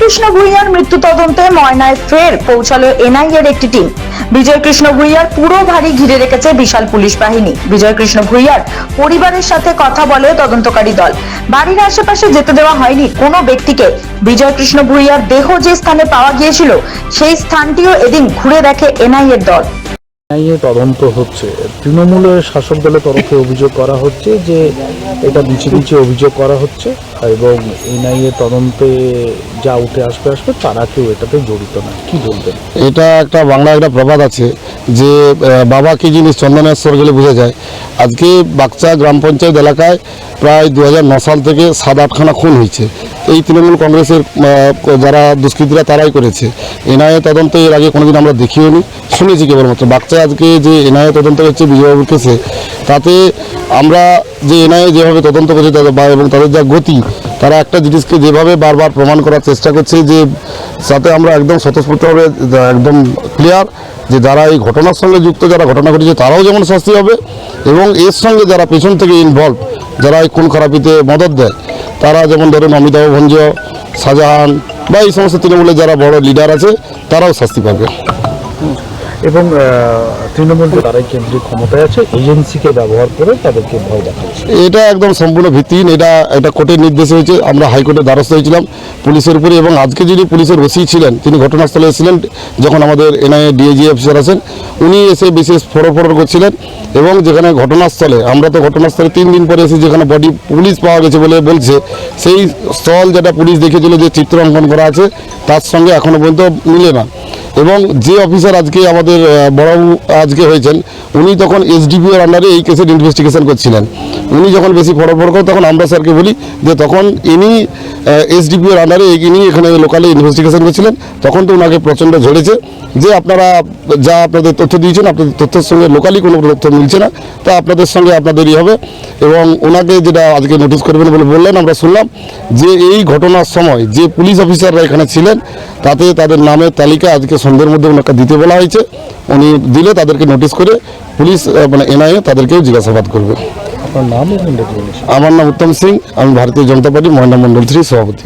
কৃষ্ণ ভূঁইয়ার মৃত্যু তদন্তে ময়নায় ফের পৌঁছালো এনআইএর একটি টিম। বিজয় কৃষ্ণ ভূঁইয়ার পুরো বাড়ি ঘিরে রেখেছে বিশাল পুলিশ বাহিনী। বিজয় কৃষ্ণ ভূঁইয়ার পরিবারের সাথে কথা বলে তদন্তকারী দল। বাড়ির আশেপাশে যেতে দেওয়া হয়নি কোনো ব্যক্তিকে। বিজয় কৃষ্ণ ভূঁইয়ার দেহ যে স্থানে পাওয়া গিয়েছিল সেই স্থানটিও এদিন ঘুরে দেখে এনআইএর দল। এনআইএ তদন্ত হচ্ছে। তৃণমূলের শাসক দলের তরফে অভিযোগ করা হচ্ছে যে এটা বিচে অভিযোগ করা হচ্ছে এবং এনআইএ তদন্তে যা উঠে আসবে তারা কেউ এটাতে জড়িত না। কি বলবেন? এটা একটা বাংলা একটা প্রবাদ আছে যে বাবা কি জিনিস চন্দনেশ্বর গেলে বোঝা যায়। আজকে বাগচা গ্রাম পঞ্চায়েত এলাকায় প্রায় 2009 সাল থেকে 7-8খানা খুন হয়েছে। এই তৃণমূল কংগ্রেসের যারা দুষ্কৃতীরা তারাই করেছে। এনআইএ তদন্ত এর আগে কোনোদিন আমরা দেখিও নি, শুনেছি কেবলমাত্র। বাগচায় আজকে যে এনআইএ তদন্ত হচ্ছে বিজয়বাবুর কেসে, তাতে আমরা যে এনআইএ যেভাবে তদন্ত করছে এবং তাদের যা গতি, তারা একটা জিনিসকে যেভাবে বারবার প্রমাণ করার চেষ্টা করছে যে সাথে আমরা একদম স্বতঃস্ফূর্তভাবে একদম ক্লিয়ার যে যারা এই ঘটনার সঙ্গে যুক্ত, যারা ঘটনা ঘটেছে তারাও যেমন শাস্তি হবে এবং এর সঙ্গে যারা পেছন থেকে ইনভলভ, যারা এই খুন খারাপিতে মদত দেয়, তারা যেমন ধরুন অমিতাভ ভঞ্জ, শাহজাহান বা এই সমস্ত তৃণমূলের যারা বড় লিডার আছে তারাও শাস্তি পাবে। এবং তৃণমূল তারাই কেন্দ্রীয় ক্ষমতায় আছে, এজেন্সিকে ব্যবহার করে তাদেরকে ভয় দেখাচ্ছে। এটা একদম সম্পূর্ণ ভিত্তিহীন। এটা কোর্টের নির্দেশ হয়েছে। আমরা হাইকোর্টের দ্বারস্থ হয়েছিলাম পুলিশের উপরে এবং আজকে যিনি পুলিশের ওসি ছিলেন তিনি ঘটনাস্থলে এসেছিলেন যখন আমাদের এনআইএ ডিআইজি অফিসার আছেন, উনি এসে বিশেষ ফড়ফড় করছিলেন এবং যেখানে ঘটনাস্থলে, আমরা তো ঘটনাস্থলে 3 দিন পরে এসে যেখানে বডি পুলিশ পাওয়া গেছে বলে বলছে, সেই স্থল যেটা পুলিশ দেখেছিল যে চিত্র অঙ্কন করা আছে তার সঙ্গে এখনও পর্যন্ত মিলে না। এবং যে অফিসার আজকে আমাদের বড়বাবু আজকে হয়েছেন, উনি তখন এসডিপিওর আন্ডারে এই কেসের ইনভেস্টিগেশন করছিলেন। উনি যখন বেশি ফড়ফড় করেন তখন আমরা স্যারকে বলি যে তখন ইনি এসডিপিওর আন্ডারে ইনি এখানে লোকালে ইনভেস্টিগেশন করছিলেন। তখন তো ওনাকে প্রচণ্ড ঝরেছে যে আপনারা যা আপনাদের তথ্য দিয়েছেন, আপনাদের তথ্যের সঙ্গে লোকালি কোনো তথ্য মিলছে না, তা আপনাদের সঙ্গে আপনাদেরই হবে। এবং ওনাকে যেটা আজকে নোটিশ করবেন বলে বললেন, আমরা শুনলাম যে এই ঘটনার সময় যে পুলিশ অফিসাররা এখানে ছিলেন তাতে তাদের নামের তালিকা আজকে সন্ধ্যের মধ্যে ওনাকে দিতে বলা হয়েছে। উনি দিলে তাদেরকে নোটিশ করে পুলিশ এনআইএ তাদেরকেও জিজ্ঞাসাবাদ করবে। আপনার নাম? আমার নাম উত্তম সিং, আমি ভারতীয় জনতা পার্টি মহিলা মণ্ডল 3 সভাপতি।